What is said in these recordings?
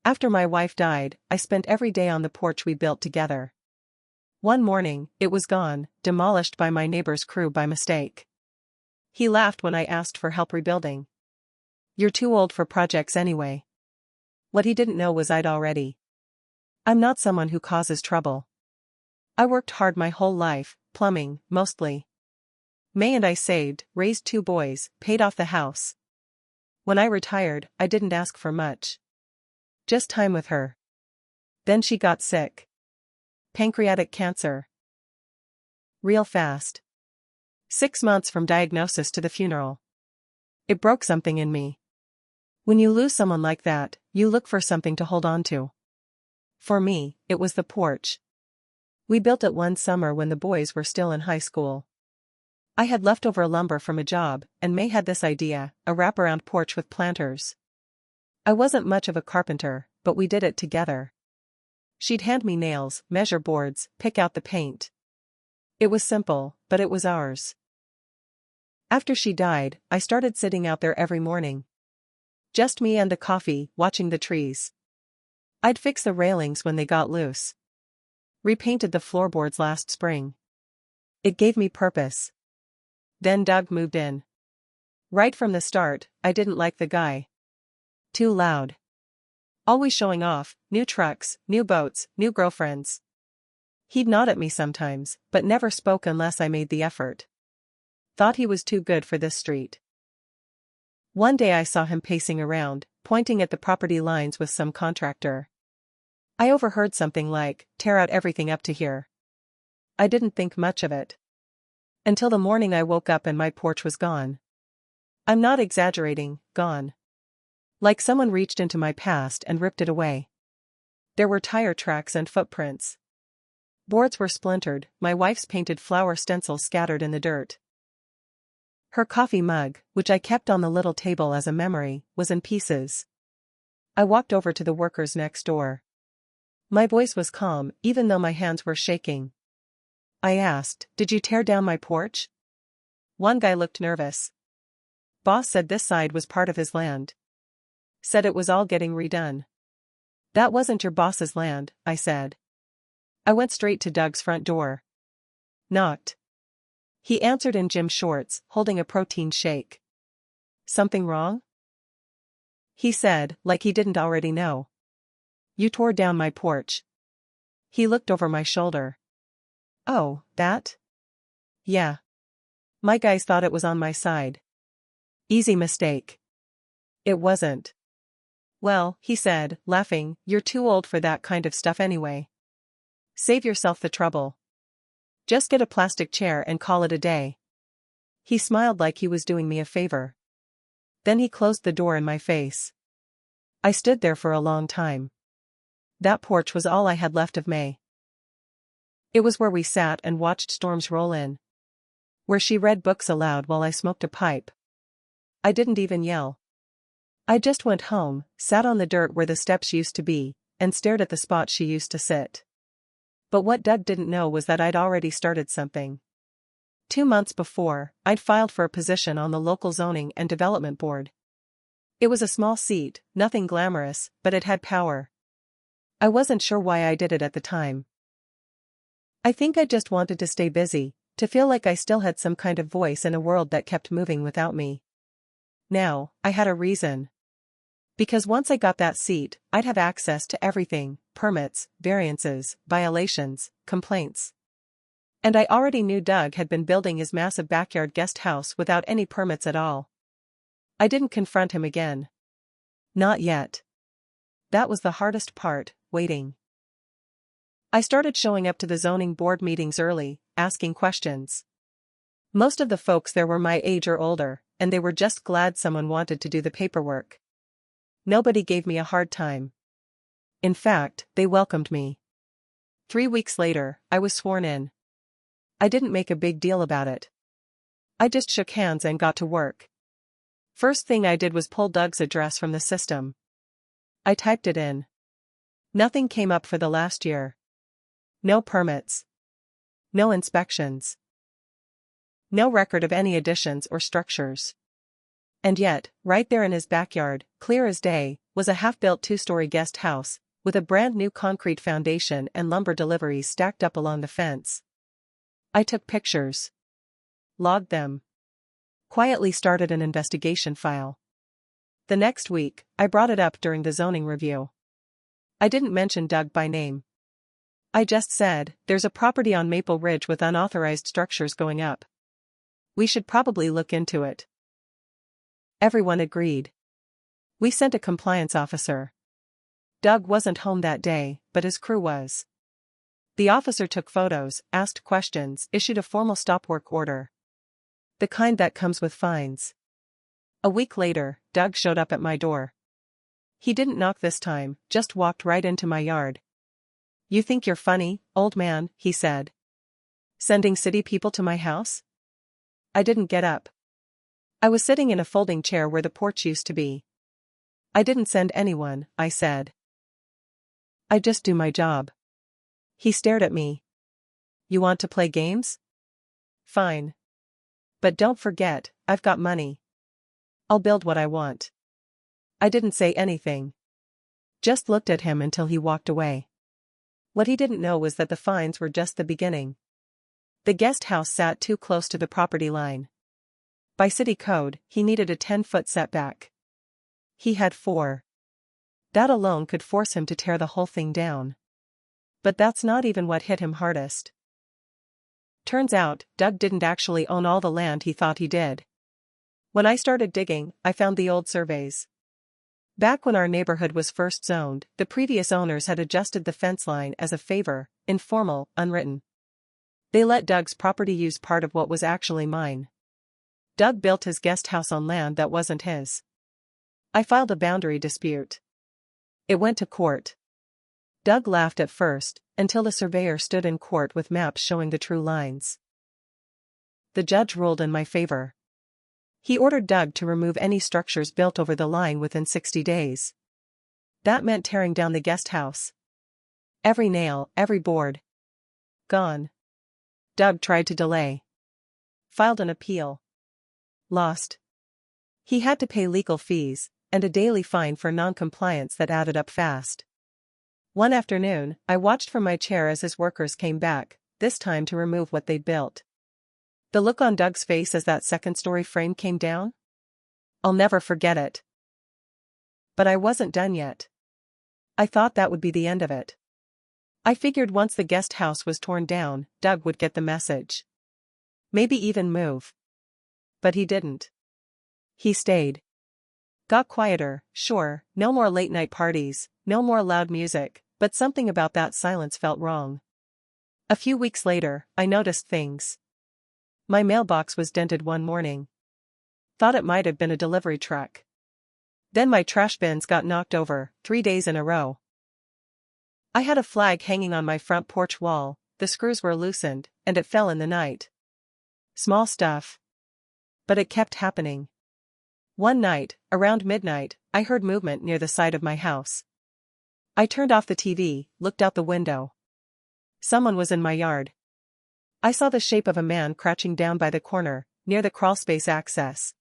After my wife died, I spent every day on the porch we built together. One morning, it was gone, demolished by my neighbor's crew by mistake. He laughed when I asked for help rebuilding. "You're too old for projects anyway." What he didn't know was I'd already. I'm not someone who causes trouble. I worked hard my whole life, plumbing, mostly. May and I saved, raised 2 boys, paid off the house. When I retired, I didn't ask for much. Just time with her. Then she got sick. Pancreatic cancer. Real fast. 6 months from diagnosis to the funeral. It broke something in me. When you lose someone like that, you look for something to hold on to. For me, it was the porch. We built it one summer when the boys were still in high school. I had leftover lumber from a job, and May had this idea, a wraparound porch with planters. I wasn't much of a carpenter, but we did it together. She'd hand me nails, measure boards, pick out the paint. It was simple, but it was ours. After she died, I started sitting out there every morning. Just me and the coffee, watching the trees. I'd fix the railings when they got loose. Repainted the floorboards last spring. It gave me purpose. Then Doug moved in. Right from the start, I didn't like the guy. Too loud. Always showing off, new trucks, new boats, new girlfriends. He'd nod at me sometimes, but never spoke unless I made the effort. Thought he was too good for this street. One day I saw him pacing around, pointing at the property lines with some contractor. I overheard something like, "Tear out everything up to here." I didn't think much of it. Until the morning I woke up and my porch was gone. I'm not exaggerating, gone. Like someone reached into my past and ripped it away. There were tire tracks and footprints. Boards were splintered, my wife's painted flower stencils scattered in the dirt. Her coffee mug, which I kept on the little table as a memory, was in pieces. I walked over to the workers next door. My voice was calm, even though my hands were shaking. I asked, "Did you tear down my porch?" One guy looked nervous. Boss said this side was part of his land. Said it was all getting redone. That wasn't your boss's land, I said. I went straight to Doug's front door. Knocked. He answered in gym shorts, holding a protein shake. "Something wrong?" He said, like he didn't already know. "You tore down my porch." He looked over my shoulder. "Oh, that?" "Yeah. My guys thought it was on my side." "Easy mistake." "It wasn't." "Well," he said, laughing, "you're too old for that kind of stuff anyway. Save yourself the trouble. Just get a plastic chair and call it a day." He smiled like he was doing me a favor. Then he closed the door in my face. I stood there for a long time. That porch was all I had left of May. It was where we sat and watched storms roll in. Where she read books aloud while I smoked a pipe. I didn't even yell. I just went home, sat on the dirt where the steps used to be, and stared at the spot she used to sit. But what Doug didn't know was that I'd already started something. 2 months before, I'd filed for a position on the local zoning and development board. It was a small seat, nothing glamorous, but it had power. I wasn't sure why I did it at the time. I think I just wanted to stay busy, to feel like I still had some kind of voice in a world that kept moving without me. Now, I had a reason. Because once I got that seat, I'd have access to everything: permits, variances, violations, complaints. And I already knew Doug had been building his massive backyard guest house without any permits at all. I didn't confront him again. Not yet. That was the hardest part, waiting. I started showing up to the zoning board meetings early, asking questions. Most of the folks there were my age or older, and they were just glad someone wanted to do the paperwork. Nobody gave me a hard time. In fact, they welcomed me. 3 weeks later, I was sworn in. I didn't make a big deal about it. I just shook hands and got to work. First thing I did was pull Doug's address from the system. I typed it in. Nothing came up for the last year. No permits. No inspections. No record of any additions or structures. And yet, right there in his backyard, clear as day, was a half-built two-story guest house, with a brand-new concrete foundation and lumber deliveries stacked up along the fence. I took pictures. Logged them. Quietly started an investigation file. The next week, I brought it up during the zoning review. I didn't mention Doug by name. I just said, there's a property on Maple Ridge with unauthorized structures going up. We should probably look into it. Everyone agreed. We sent a compliance officer. Doug wasn't home that day, but his crew was. The officer took photos, asked questions, issued a formal stop work order. The kind that comes with fines. A week later, Doug showed up at my door. He didn't knock this time, just walked right into my yard. "You think you're funny, old man," he said. "Sending city people to my house?" I didn't get up. I was sitting in a folding chair where the porch used to be. "I didn't send anyone," I said. "I just do my job." He stared at me. "You want to play games? Fine. But don't forget, I've got money. I'll build what I want." I didn't say anything. Just looked at him until he walked away. What he didn't know was that the fines were just the beginning. The guest house sat too close to the property line. By city code, he needed a 10-foot setback. He had 4. That alone could force him to tear the whole thing down. But that's not even what hit him hardest. Turns out, Doug didn't actually own all the land he thought he did. When I started digging, I found the old surveys. Back when our neighborhood was first zoned, the previous owners had adjusted the fence line as a favor, informal, unwritten. They let Doug's property use part of what was actually mine. Doug built his guest house on land that wasn't his. I filed a boundary dispute. It went to court. Doug laughed at first, until the surveyor stood in court with maps showing the true lines. The judge ruled in my favor. He ordered Doug to remove any structures built over the line within 60 days. That meant tearing down the guest house. Every nail, every board. Gone. Doug tried to delay. Filed an appeal. Lost. He had to pay legal fees, and a daily fine for non-compliance that added up fast. One afternoon, I watched from my chair as his workers came back, this time to remove what they'd built. The look on Doug's face as that second-story frame came down? I'll never forget it. But I wasn't done yet. I thought that would be the end of it. I figured once the guest house was torn down, Doug would get the message. Maybe even move. But he didn't. He stayed. Got quieter, sure, no more late-night parties, no more loud music, but something about that silence felt wrong. A few weeks later, I noticed things. My mailbox was dented one morning. Thought it might have been a delivery truck. Then my trash bins got knocked over, 3 days in a row. I had a flag hanging on my front porch wall, the screws were loosened, and it fell in the night. Small stuff. But it kept happening. One night, around midnight, I heard movement near the side of my house. I turned off the TV, looked out the window. Someone was in my yard. I saw the shape of a man crouching down by the corner, near the crawlspace access.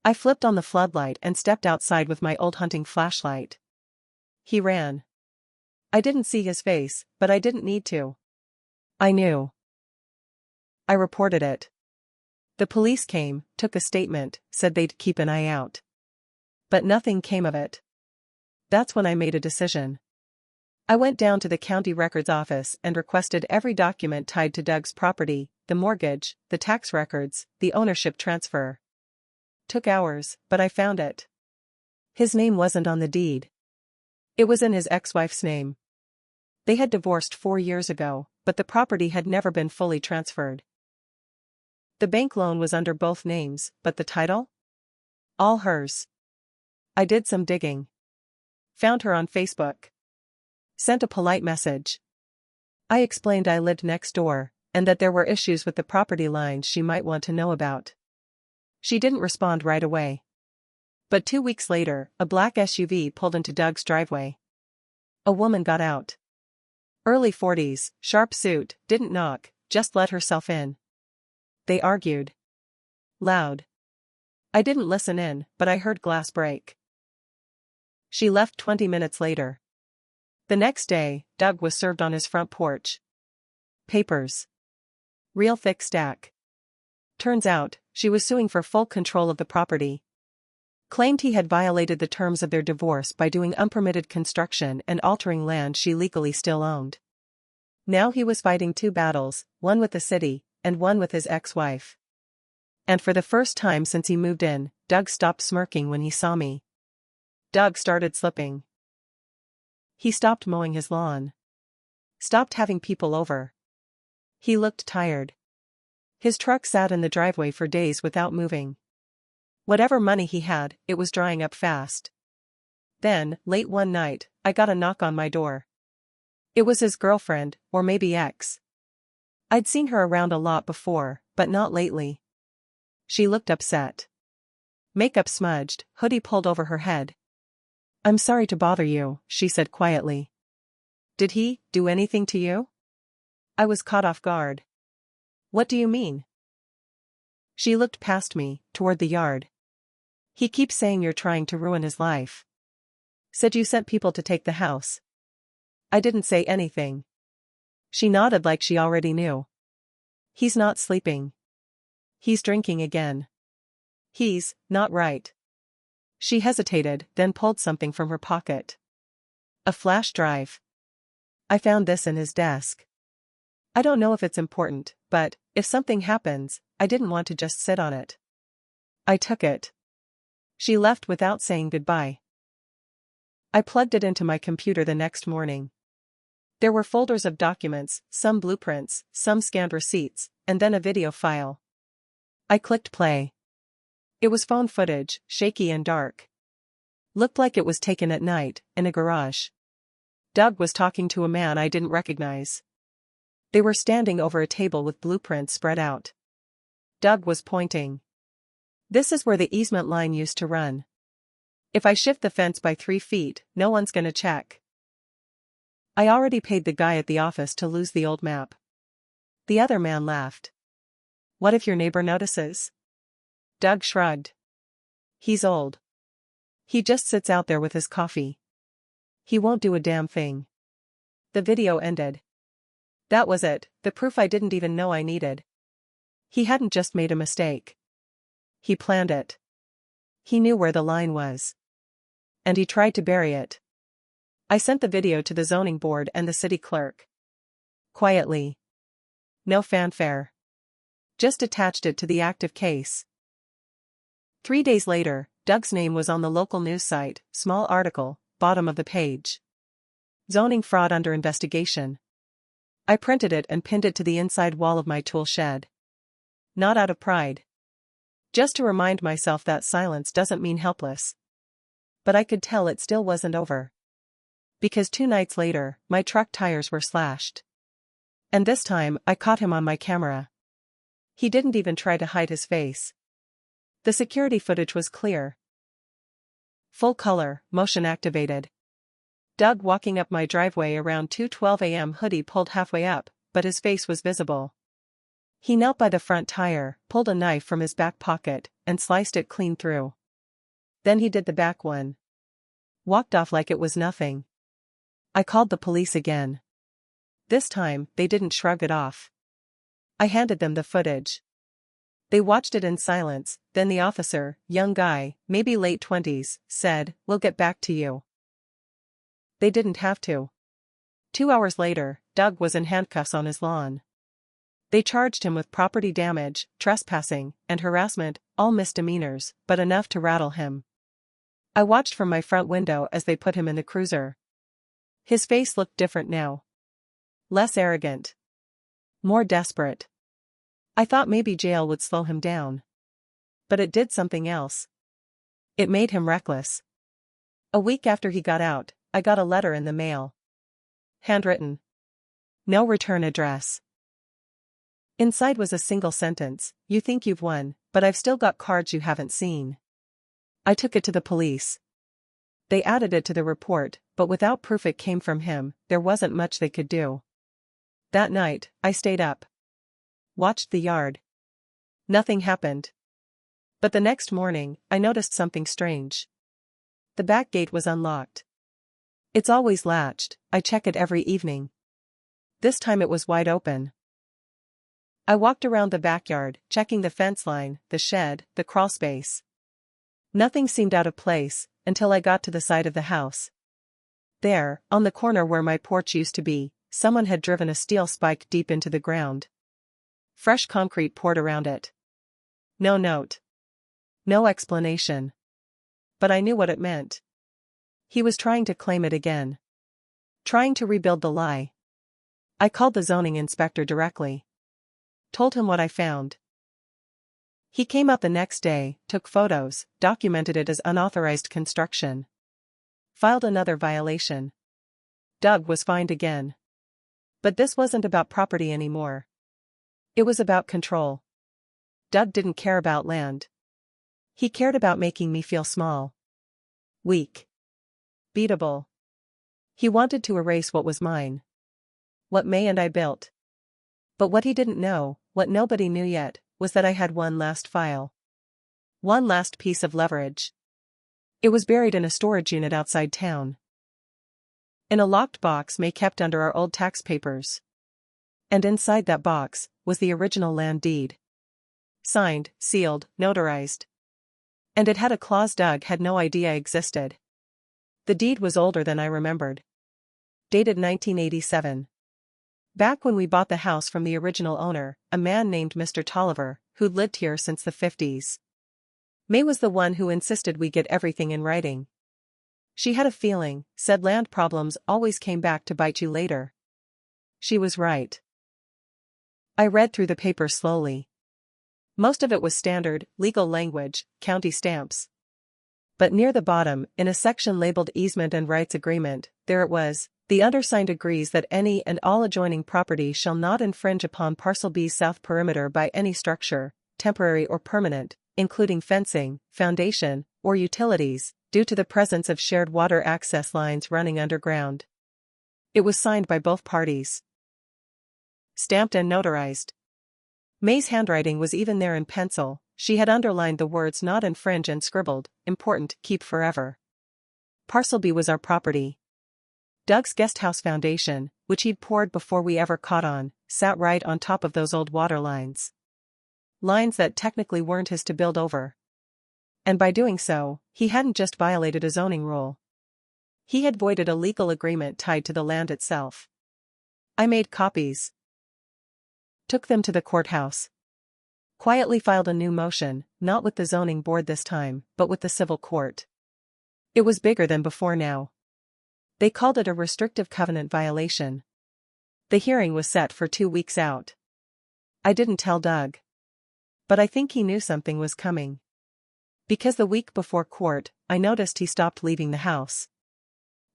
I flipped on the floodlight and stepped outside with my old hunting flashlight. He ran. I didn't see his face, but I didn't need to. I knew. I reported it. The police came, took a statement, said they'd keep an eye out. But nothing came of it. That's when I made a decision. I went down to the county records office and requested every document tied to Doug's property, the mortgage, the tax records, the ownership transfer. Took hours, but I found it. His name wasn't on the deed. It was in his ex-wife's name. They had divorced 4 years ago, but the property had never been fully transferred. The bank loan was under both names, but the title? All hers. I did some digging. Found her on Facebook. Sent a polite message. I explained I lived next door, and that there were issues with the property lines she might want to know about. She didn't respond right away. But 2 weeks later, a black SUV pulled into Doug's driveway. A woman got out. Early 40s, sharp suit, didn't knock, just let herself in. They argued. Loud. I didn't listen in, but I heard glass break. She left 20 minutes later. The next day, Doug was served on his front porch. Papers. Real thick stack. Turns out, she was suing for full control of the property. Claimed he had violated the terms of their divorce by doing unpermitted construction and altering land she legally still owned. Now he was fighting two battles, one with the city, and one with his ex-wife. And for the first time since he moved in, Doug stopped smirking when he saw me. Doug started slipping. He stopped mowing his lawn. Stopped having people over. He looked tired. His truck sat in the driveway for days without moving. Whatever money he had, it was drying up fast. Then, late one night, I got a knock on my door. It was his girlfriend, or maybe ex. I'd seen her around a lot before, but not lately. She looked upset. Makeup smudged, hoodie pulled over her head. "I'm sorry to bother you," she said quietly. "Did he do anything to you?" I was caught off guard. "What do you mean?" She looked past me, toward the yard. "He keeps saying you're trying to ruin his life. Said you sent people to take the house." I didn't say anything. She nodded like she already knew. "He's not sleeping. He's drinking again. He's not right." She hesitated, then pulled something from her pocket. A flash drive. "I found this in his desk. I don't know if it's important, but, if something happens, I didn't want to just sit on it." I took it. She left without saying goodbye. I plugged it into my computer the next morning. There were folders of documents, some blueprints, some scanned receipts, and then a video file. I clicked play. It was phone footage, shaky and dark. Looked like it was taken at night, in a garage. Doug was talking to a man I didn't recognize. They were standing over a table with blueprints spread out. Doug was pointing. "This is where the easement line used to run. If I shift the fence by 3 feet, no one's gonna check." I already paid the guy at the office to lose the old map. The other man laughed. "What if your neighbor notices?" Doug shrugged. "He's old. He just sits out there with his coffee. He won't do a damn thing." The video ended. That was it, the proof I didn't even know I needed. He hadn't just made a mistake. He planned it. He knew where the line was. And he tried to bury it. I sent the video to the zoning board and the city clerk. Quietly. No fanfare. Just attached it to the active case. 3 days later, Doug's name was on the local news site, small article, bottom of the page. Zoning fraud under investigation. I printed it and pinned it to the inside wall of my tool shed. Not out of pride. Just to remind myself that silence doesn't mean helpless. But I could tell it still wasn't over. Because 2 nights later, my truck tires were slashed. And this time, I caught him on my camera. He didn't even try to hide his face. The security footage was clear. Full color, motion activated. Doug walking up my driveway around 2:12 a.m. hoodie pulled halfway up, but his face was visible. He knelt by the front tire, pulled a knife from his back pocket, and sliced it clean through. Then he did the back one. Walked off like it was nothing. I called the police again. This time, they didn't shrug it off. I handed them the footage. They watched it in silence, then the officer, young guy, maybe late 20s, said, "We'll get back to you." They didn't have to. 2 hours later, Doug was in handcuffs on his lawn. They charged him with property damage, trespassing, and harassment, all misdemeanors, but enough to rattle him. I watched from my front window as they put him in the cruiser. His face looked different now. Less arrogant. More desperate. I thought maybe jail would slow him down. But it did something else. It made him reckless. A week after he got out, I got a letter in the mail. Handwritten. No return address. Inside was a single sentence, "You think you've won, but I've still got cards you haven't seen." I took it to the police. They added it to the report, but without proof it came from him, there wasn't much they could do. That night, I stayed up. Watched the yard. Nothing happened. But the next morning, I noticed something strange. The back gate was unlocked. It's always latched, I check it every evening. This time it was wide open. I walked around the backyard, checking the fence line, the shed, the crawl space. Nothing seemed out of place, until I got to the side of the house. There, on the corner where my porch used to be, someone had driven a steel spike deep into the ground. Fresh concrete poured around it. No note. No explanation. But I knew what it meant. He was trying to claim it again. Trying to rebuild the lie. I called the zoning inspector directly. Told him what I found. He came out the next day, took photos, documented it as unauthorized construction. Filed another violation. Doug was fined again. But this wasn't about property anymore. It was about control. Doug didn't care about land. He cared about making me feel small. Weak. Beatable. He wanted to erase what was mine. What May and I built. But what he didn't know, what nobody knew yet, was that I had one last file. One last piece of leverage. It was buried in a storage unit outside town. In a locked box May kept under our old tax papers. And inside that box was the original land deed. Signed, sealed, notarized. And it had a clause Doug had no idea existed. The deed was older than I remembered. Dated 1987. Back when we bought the house from the original owner, a man named Mr. Tolliver, who'd lived here since the 50s. May was the one who insisted we get everything in writing. She had a feeling, said land problems always came back to bite you later. She was right. I read through the papers slowly. Most of it was standard, legal language, county stamps. But near the bottom, in a section labeled Easement and Rights Agreement, there it was: the undersigned agrees that any and all adjoining property shall not infringe upon Parcel B's south perimeter by any structure, temporary or permanent, including fencing, foundation, or utilities, due to the presence of shared water access lines running underground. It was signed by both parties. Stamped and notarized. May's handwriting was even there in pencil. She had underlined the words "not infringe" and scribbled, "important, keep forever." Parcel B was our property. Doug's guesthouse foundation, which he'd poured before we ever caught on, sat right on top of those old water lines. Lines that technically weren't his to build over. And by doing so, he hadn't just violated a zoning rule. He had voided a legal agreement tied to the land itself. I made copies. Took them to the courthouse. Quietly filed a new motion, not with the zoning board this time, but with the civil court. It was bigger than before now. They called it a restrictive covenant violation. The hearing was set for 2 weeks out. I didn't tell Doug. But I think he knew something was coming. Because the week before court, I noticed he stopped leaving the house.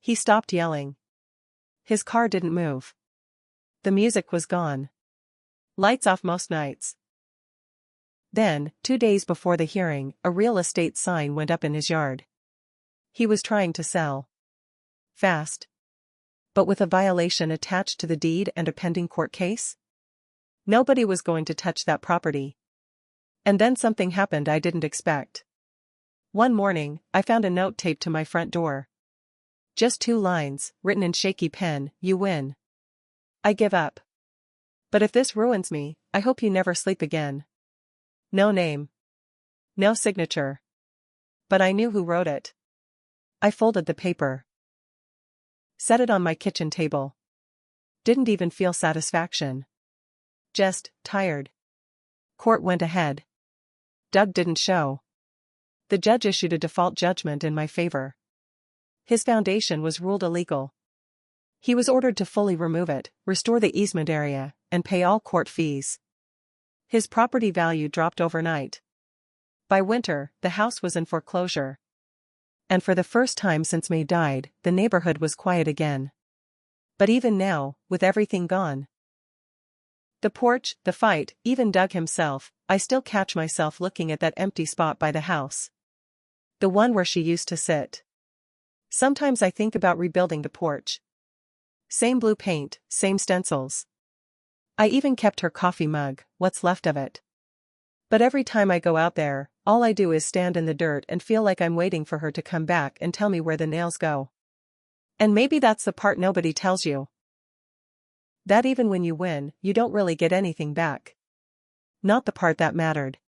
He stopped yelling. His car didn't move. The music was gone. Lights off most nights. Then, 2 days before the hearing, a real estate sign went up in his yard. He was trying to sell. Fast. But with a violation attached to the deed and a pending court case? Nobody was going to touch that property. And then something happened I didn't expect. One morning, I found a note taped to my front door. Just 2 lines, written in shaky pen: "You win. I give up. But if this ruins me, I hope you never sleep again." No name. No signature. But I knew who wrote it. I folded the paper. Set it on my kitchen table. Didn't even feel satisfaction. Just tired. Court went ahead. Doug didn't show. The judge issued a default judgment in my favor. His foundation was ruled illegal. He was ordered to fully remove it, restore the easement area, and pay all court fees. His property value dropped overnight. By winter, the house was in foreclosure. And for the first time since May died, the neighborhood was quiet again. But even now, with everything gone, the porch, the fight, even Doug himself, I still catch myself looking at that empty spot by the house. The one where she used to sit. Sometimes I think about rebuilding the porch. Same blue paint, same stencils. I even kept her coffee mug, what's left of it. But every time I go out there, All I do is stand in the dirt and feel like I'm waiting for her to come back and tell me where the nails go. And maybe that's the part nobody tells you. That even when you win, you don't really get anything back. Not the part that mattered.